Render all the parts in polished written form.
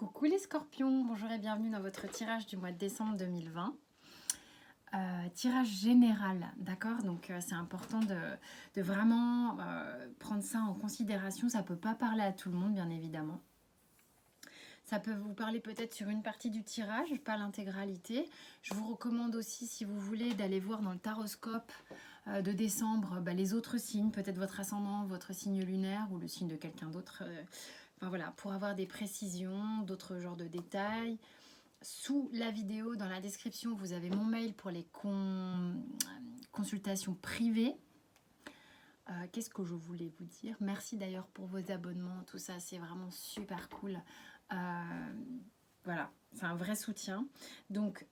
Coucou les scorpions, bonjour et bienvenue dans votre tirage du mois de décembre 2020. Tirage général, d'accord? Donc c'est important de vraiment prendre ça en considération. Ça ne peut pas parler à tout le monde, bien évidemment. Ça peut vous parler peut-être sur une partie du tirage, pas l'intégralité. Je vous recommande aussi, si vous voulez, d'aller voir dans le taroscope de décembre les autres signes, peut-être votre ascendant, votre signe lunaire ou le signe de quelqu'un d'autre. Enfin voilà, pour avoir des précisions, d'autres genres de détails. Sous la vidéo, dans la description, vous avez mon mail pour les consultations privées. Qu'est-ce que je voulais vous dire? Merci d'ailleurs pour vos abonnements, tout ça, c'est vraiment super cool. Voilà, c'est un vrai soutien. Donc,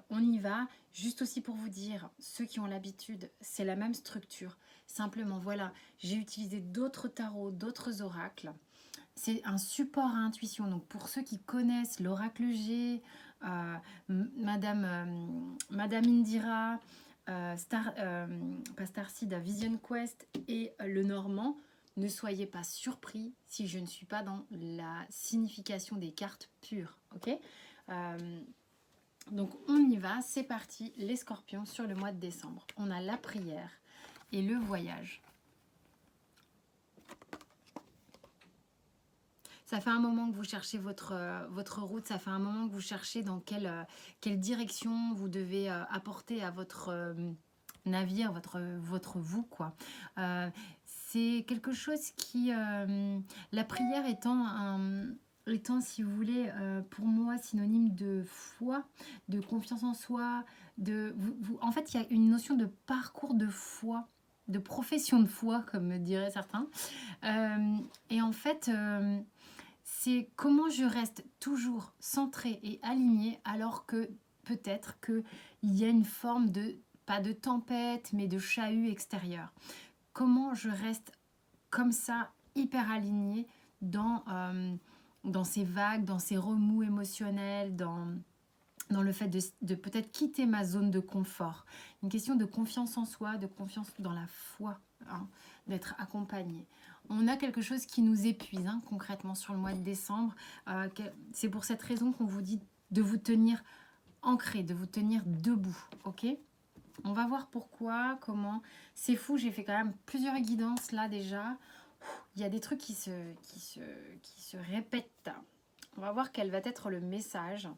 on y va. Juste aussi pour vous dire, ceux qui ont l'habitude, c'est la même structure. Simplement, voilà, j'ai utilisé d'autres tarots, d'autres oracles. C'est un support à intuition. Donc, pour ceux qui connaissent l'oracle G, Madame Indira, pas Starseed, Vision Quest et le Normand, ne soyez pas surpris si je ne suis pas dans la signification des cartes pures. Ok, donc on y va, c'est parti les scorpions sur le mois de décembre. On a la prière et le voyage. Ça fait un moment que vous cherchez votre route, ça fait un moment que vous cherchez dans quelle direction vous devez apporter à votre navire, votre vous, quoi. C'est quelque chose qui... la prière étant, si vous voulez, pour moi, synonyme de foi, de confiance en soi, en fait, il y a une notion de parcours de foi, de profession de foi, comme diraient certains. Et en fait... c'est comment je reste toujours centrée et alignée alors que peut-être qu'il y a une forme de, pas de tempête, mais de chahut extérieur. Comment je reste comme ça, hyper alignée dans ces vagues, dans ces remous émotionnels, dans le fait de peut-être quitter ma zone de confort. Une question de confiance en soi, de confiance dans la foi, hein, d'être accompagné. On a quelque chose qui nous épuise concrètement sur le mois de décembre. C'est pour cette raison qu'on vous dit de vous tenir ancré, de vous tenir debout. Ok ? On va voir pourquoi, comment. C'est fou, j'ai fait quand même plusieurs guidances là déjà. Il y a des trucs qui se répètent. On va voir quel va être le message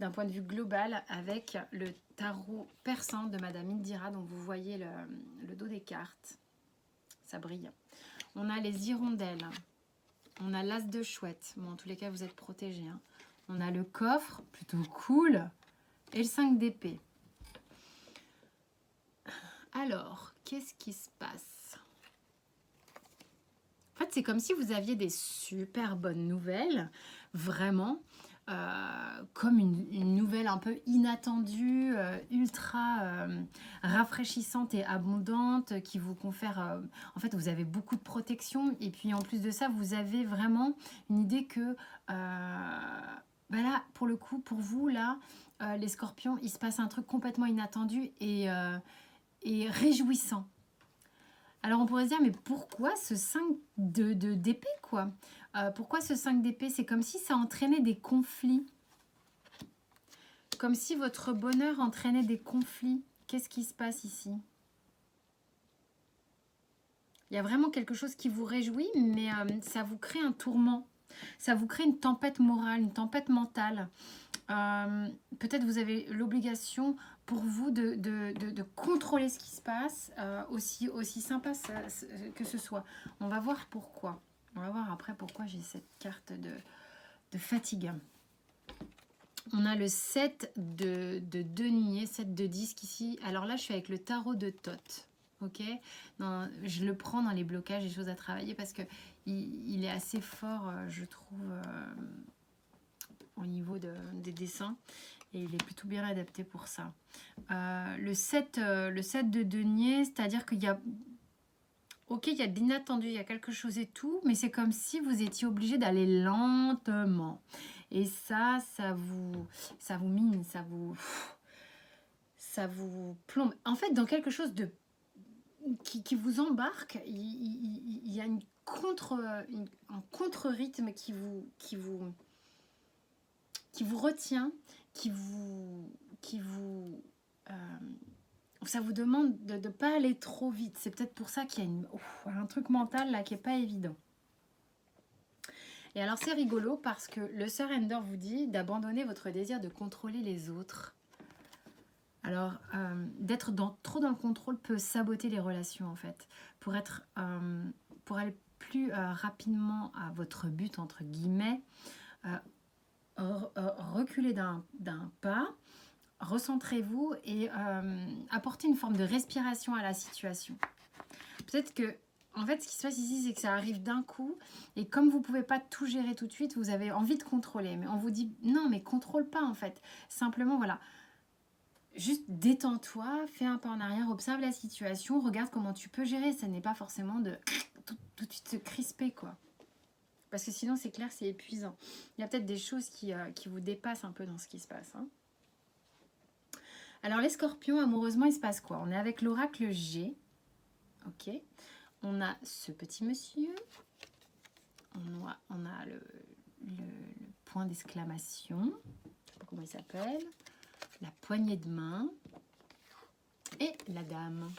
d'un point de vue global avec le tarot persan de Madame Indira. Donc vous voyez le dos des cartes. Ça brille. On a les hirondelles. On a l'as de chouette. Bon, en tous les cas, vous êtes protégés. On a le coffre, plutôt cool. Et le 5 d'épée. Alors, qu'est-ce qui se passe? En fait, c'est comme si vous aviez des super bonnes nouvelles. Vraiment. Comme une nouvelle un peu inattendue, ultra rafraîchissante et abondante, qui vous confère... en fait, vous avez beaucoup de protection. Et puis, en plus de ça, vous avez vraiment une idée que... là, pour le coup, pour vous, là, les scorpions, il se passe un truc complètement inattendu et réjouissant. Alors, on pourrait se dire, mais pourquoi ce 5 d'épée, quoi? Pourquoi ce 5 d'épée? C'est comme si ça entraînait des conflits. Comme si votre bonheur entraînait des conflits. Qu'est-ce qui se passe ici? Il y a vraiment quelque chose qui vous réjouit, mais ça vous crée un tourment. Ça vous crée une tempête morale, une tempête mentale. Peut-être vous avez l'obligation pour vous de contrôler ce qui se passe, aussi sympa que ce soit. On va voir pourquoi. On va voir après pourquoi j'ai cette carte de fatigue. On a le 7 de denier, 7 de disque ici. Alors là, je suis avec le tarot de Thoth. Ok, je le prends dans les blocages, les choses à travailler parce que il est assez fort, je trouve, au niveau des dessins. Et il est plutôt bien adapté pour ça. Le 7 de denier, c'est-à-dire qu'il y a... Ok, il y a de l'inattendu, il y a quelque chose et tout, mais c'est comme si vous étiez obligé d'aller lentement. Et ça vous mine, ça vous plombe. En fait, dans quelque chose qui vous embarque, il y a un contre-rythme qui vous qui vous retient, ça vous demande de ne pas aller trop vite. C'est peut-être pour ça qu'il y a un truc mental là qui n'est pas évident. Et alors c'est rigolo parce que le surrender vous dit d'abandonner votre désir de contrôler les autres. Alors d'être trop dans le contrôle peut saboter les relations en fait. Pour aller plus rapidement à votre but entre guillemets, reculer d'un pas, recentrez-vous et apportez une forme de respiration à la situation. Peut-être que, en fait, ce qui se passe ici, c'est que ça arrive d'un coup et comme vous ne pouvez pas tout gérer tout de suite, vous avez envie de contrôler. Mais on vous dit, non, mais contrôle pas en fait. Simplement, voilà, juste détends-toi, fais un pas en arrière, observe la situation, regarde comment tu peux gérer. Ça n'est pas forcément de tout de suite se crisper, quoi. Parce que sinon, c'est clair, c'est épuisant. Il y a peut-être des choses qui vous dépassent un peu dans ce qui se passe, hein. Alors les scorpions, amoureusement, il se passe quoi? On est avec l'oracle G. Ok. On a ce petit monsieur. On a le point d'exclamation. Je ne sais pas comment il s'appelle. La poignée de main. Et la dame.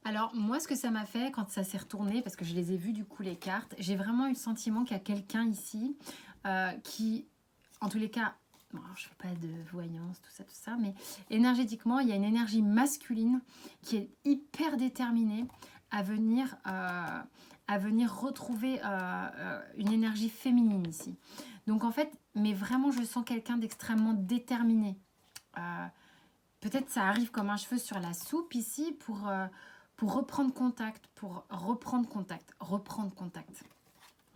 Alors moi, ce que ça m'a fait quand ça s'est retourné, parce que je les ai vus du coup les cartes, j'ai vraiment eu le sentiment qu'il y a quelqu'un ici qui, en tous les cas, bon, alors, je ne fais pas de voyance, tout ça, mais énergétiquement, il y a une énergie masculine qui est hyper déterminée à venir retrouver une énergie féminine ici. Donc en fait, mais vraiment, je sens quelqu'un d'extrêmement déterminé. Peut-être ça arrive comme un cheveu sur la soupe ici pour reprendre contact, reprendre contact.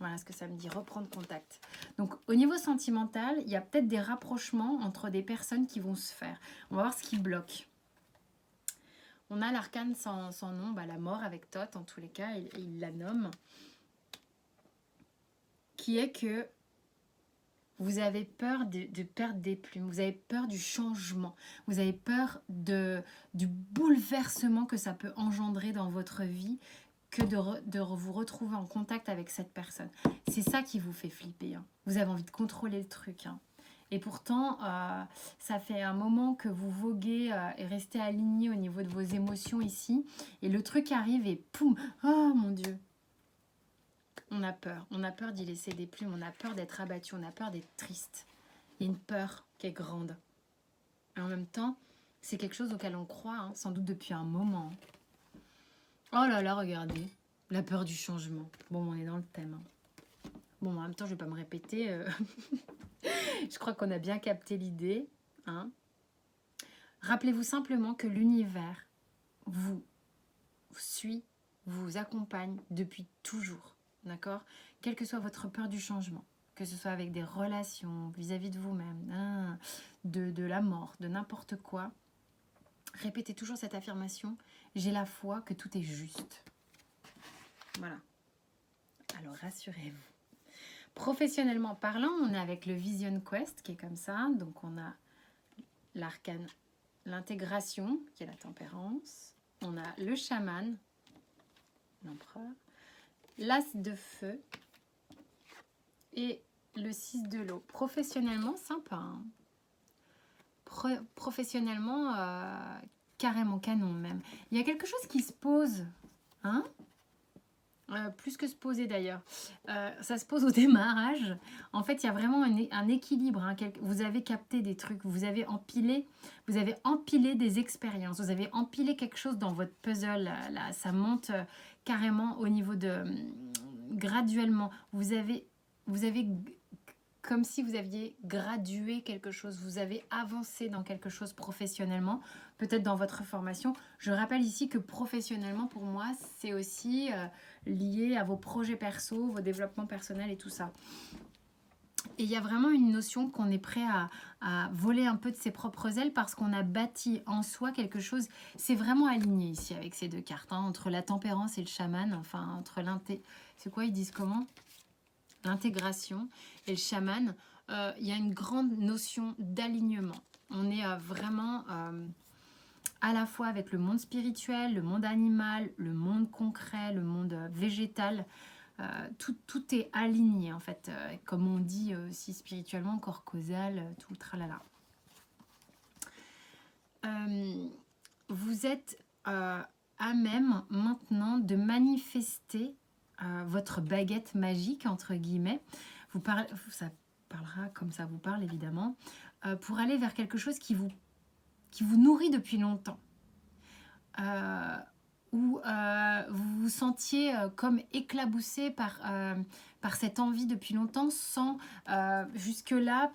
Voilà ce que ça me dit, reprendre contact. Donc, au niveau sentimental, il y a peut-être des rapprochements entre des personnes qui vont se faire. On va voir ce qui bloque. On a l'arcane sans nom, la mort avec Thoth, en tous les cas, il la nomme. Qui est que vous avez peur de perdre des plumes, vous avez peur du changement, vous avez peur du bouleversement que ça peut engendrer dans votre vie, que de vous retrouver en contact avec cette personne. C'est ça qui vous fait flipper, hein. Vous avez envie de contrôler le truc, hein. Et pourtant, ça fait un moment que vous voguez et restez aligné au niveau de vos émotions ici. Et le truc arrive et poum, oh mon Dieu. On a peur d'y laisser des plumes, on a peur d'être abattu, on a peur d'être triste. Il y a une peur qui est grande. Et en même temps, c'est quelque chose auquel on croit, hein, sans doute depuis un moment. Oh là là, regardez, la peur du changement. Bon, on est dans le thème, hein. Bon, en même temps, je ne vais pas me répéter. Je crois qu'on a bien capté l'idée, hein. Rappelez-vous simplement que l'univers vous suit, vous accompagne depuis toujours. D'accord? Quelle que soit votre peur du changement, que ce soit avec des relations, vis-à-vis de vous-même, de la mort, de n'importe quoi, répétez toujours cette affirmation. J'ai la foi que tout est juste. Voilà. Alors rassurez-vous. Professionnellement parlant, on est avec le Vision Quest qui est comme ça. Donc on a l'arcane, l'intégration qui est la tempérance. On a le chaman, l'empereur. L'as de feu et le 6 de l'eau. Professionnellement, sympa, hein. Professionnellement, carrément canon même. Il y a quelque chose qui se pose, hein, plus que se poser d'ailleurs. Ça se pose au démarrage. En fait, il y a vraiment un équilibre, hein. Vous avez capté des trucs, vous avez empilé des expériences, vous avez empilé quelque chose dans votre puzzle. Là, ça monte carrément au niveau de... graduellement. Vous avez comme si vous aviez gradué quelque chose, vous avez avancé dans quelque chose professionnellement, peut-être dans votre formation. Je rappelle ici que professionnellement, pour moi, c'est aussi lié à vos projets perso, vos développements personnels et tout ça. Et il y a vraiment une notion qu'on est prêt à voler un peu de ses propres ailes parce qu'on a bâti en soi quelque chose. C'est vraiment aligné ici avec ces deux cartes, hein, entre la tempérance et le chaman, enfin entre c'est quoi, ils disent comment ? L'intégration et le chaman. Il y a une grande notion d'alignement. On est vraiment à la fois avec le monde spirituel, le monde animal, le monde concret, le monde végétal. tout est aligné en fait, comme on dit si spirituellement, corps causal, tout le tralala. Vous êtes à même maintenant de manifester votre baguette magique, entre guillemets. Ça parlera comme ça vous parle évidemment, pour aller vers quelque chose qui vous nourrit depuis longtemps. Où vous vous sentiez comme éclaboussé par cette envie depuis longtemps sans jusque-là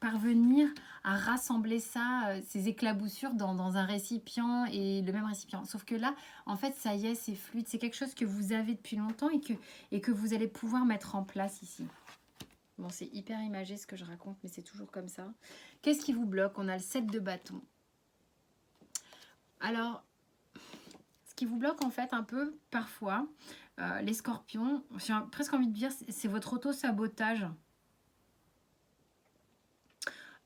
parvenir à rassembler ça, ces éclaboussures dans un récipient et le même récipient. Sauf que là, en fait, ça y est, c'est fluide. C'est quelque chose que vous avez depuis longtemps et que vous allez pouvoir mettre en place ici. Bon, c'est hyper imagé ce que je raconte, mais c'est toujours comme ça. Qu'est-ce qui vous bloque? On a le 7 de bâton. Alors, ce qui vous bloque en fait un peu parfois, les scorpions, j'ai presque envie de dire, c'est votre auto-sabotage.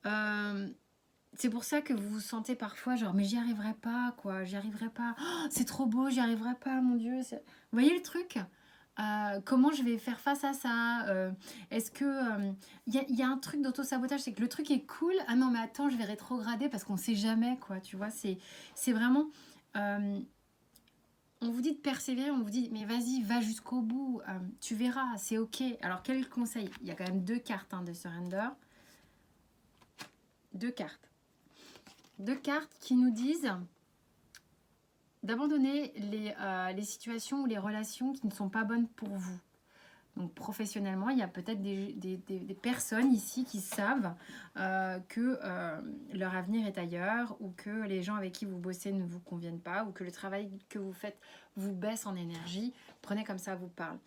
C'est pour ça que vous vous sentez parfois genre mais j'y arriverai pas quoi, j'y arriverai pas, oh, c'est trop beau, j'y arriverai pas, mon Dieu. Vous voyez le truc? Comment je vais faire face à ça? Est-ce que y a un truc d'auto-sabotage, c'est que le truc est cool, ah non mais attends, je vais rétrograder parce qu'on sait jamais quoi, tu vois, c'est vraiment on vous dit de persévérer, on vous dit mais vas-y, va jusqu'au bout, tu verras, c'est ok. Alors quel conseil? Il y a quand même 2 cartes de surrender, 2 cartes. 2 cartes qui nous disent d'abandonner les situations ou les relations qui ne sont pas bonnes pour vous. Donc professionnellement, il y a peut-être des personnes ici qui savent que leur avenir est ailleurs, ou que les gens avec qui vous bossez ne vous conviennent pas, ou que le travail que vous faites vous baisse en énergie. Prenez comme ça vous parle.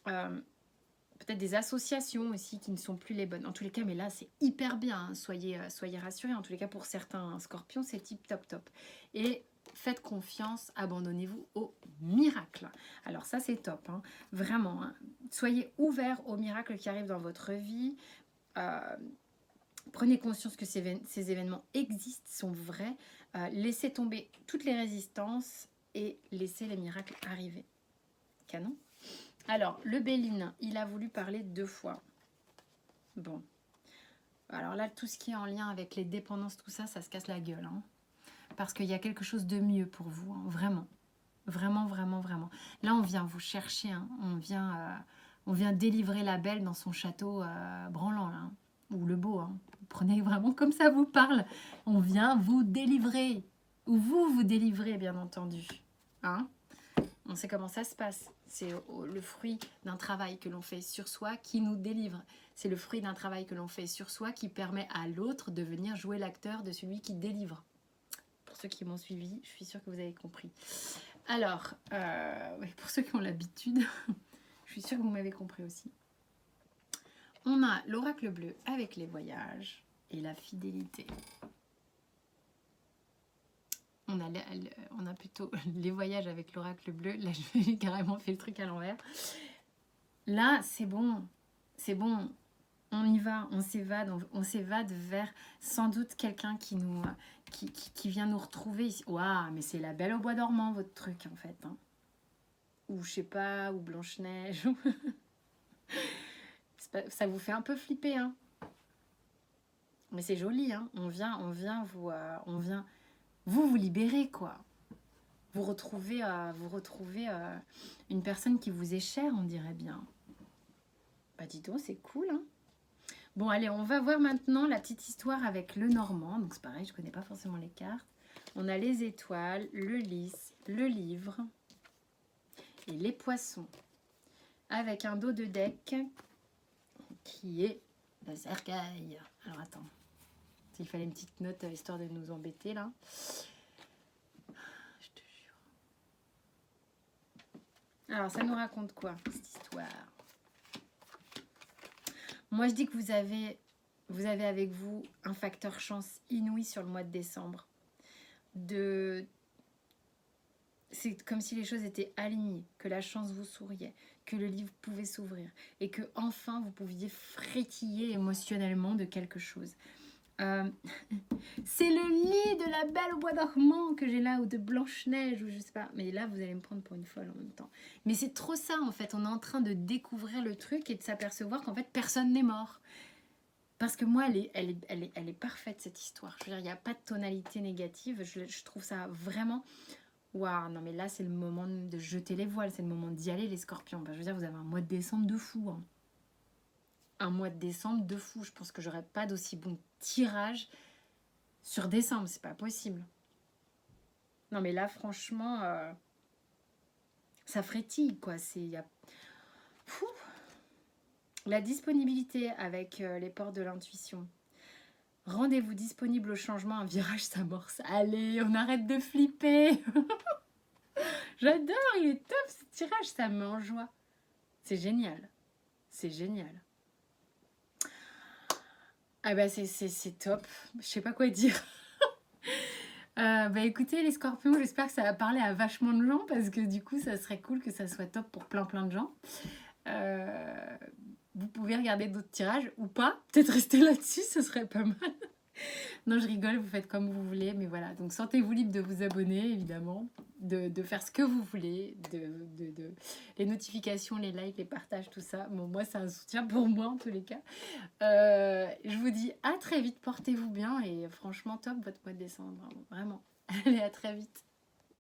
Peut-être des associations aussi qui ne sont plus les bonnes. En tous les cas, mais là c'est hyper bien, hein. Soyez rassurés. En tous les cas, pour certains scorpions, c'est tip top top. Et faites confiance, abandonnez-vous au miracle. Alors ça c'est top, hein. Vraiment, hein. Soyez ouverts aux miracles qui arrivent dans votre vie. Prenez conscience que ces événements existent, sont vrais. Laissez tomber toutes les résistances et laissez les miracles arriver. Canon. Alors, le Béline, il a voulu parler 2 fois. Bon. Alors là, tout ce qui est en lien avec les dépendances, tout ça, ça se casse la gueule, hein. Parce qu'il y a quelque chose de mieux pour vous, hein, vraiment. Vraiment, vraiment, vraiment. Là, on vient vous chercher, hein. On vient délivrer la belle dans son château branlant, là, hein. Ou le beau, hein. Prenez vraiment comme ça vous parle. On vient vous délivrer. Ou vous délivrez, bien entendu. Hein? On sait comment ça se passe. C'est le fruit d'un travail que l'on fait sur soi qui nous délivre. C'est le fruit d'un travail que l'on fait sur soi qui permet à l'autre de venir jouer l'acteur de celui qui délivre. Pour ceux qui m'ont suivi, je suis sûre que vous avez compris. Alors, pour ceux qui ont l'habitude, je suis sûre que vous m'avez compris aussi. On a l'oracle bleu avec les voyages et la fidélité. On a plutôt les voyages avec l'oracle bleu. Là, j'ai carrément fait le truc à l'envers. Là, c'est bon. C'est bon. On y va. On s'évade vers sans doute quelqu'un qui vient nous retrouver ici. Waouh, mais c'est la Belle au bois dormant, votre truc, en fait. Hein. Ou je sais pas, ou Blanche-Neige. Ça vous fait un peu flipper, hein. Mais c'est joli, hein. On vient vous libérer, quoi. Vous retrouvez une personne qui vous est chère, on dirait bien. Bah dis donc, c'est cool, hein. Bon, allez, on va voir maintenant la petite histoire avec le Normand. Donc c'est pareil, je connais pas forcément les cartes. On a les étoiles, le lys, le livre et les poissons. Avec un dos de deck qui est le cercueil. Alors attends, s'il fallait une petite note histoire de nous embêter là. Je te jure. Alors ça nous raconte quoi cette histoire? Moi je dis que vous avez avec vous un facteur chance inouï sur le mois de décembre. C'est comme si les choses étaient alignées, que la chance vous souriait, que le livre pouvait s'ouvrir et que enfin vous pouviez frétiller émotionnellement de quelque chose. Euh, c'est le lit de la Belle au bois dormant que j'ai là, ou de Blanche-Neige, ou je sais pas. Mais là, vous allez me prendre pour une folle en même temps. Mais c'est trop ça, en fait. On est en train de découvrir le truc et de s'apercevoir qu'en fait, personne n'est mort. Parce que moi, elle est parfaite, cette histoire. Je veux dire, il n'y a pas de tonalité négative. Je trouve ça vraiment... Waouh, non mais là, c'est le moment de jeter les voiles. C'est le moment d'y aller, les scorpions. Ben, je veux dire, vous avez un mois de décembre de fou. Hein. Un mois de décembre de fou. Je pense que j'aurais pas d'aussi bon tirage sur décembre. C'est pas possible. Non mais là, franchement, ça frétille, quoi. Fou. La disponibilité avec les portes de l'intuition. Rendez-vous disponible au changement, un virage s'amorce. Allez, on arrête de flipper. J'adore, il est top ce tirage, ça me met en joie. C'est génial. C'est génial. Ah bah c'est top. Je sais pas quoi dire. Bah écoutez les scorpions, j'espère que ça va parler à vachement de gens parce que du coup ça serait cool que ça soit top pour plein de gens. Vous pouvez regarder d'autres tirages ou pas. Peut-être rester là-dessus, ce serait pas mal. Non, je rigole, vous faites comme vous voulez, mais voilà. Donc, sentez-vous libre de vous abonner, évidemment, de faire ce que vous voulez, les notifications, les likes, les partages, tout ça. Bon, moi, c'est un soutien pour moi, en tous les cas. Je vous dis à très vite, portez-vous bien et franchement, top votre mois de décembre, vraiment. Allez, à très vite.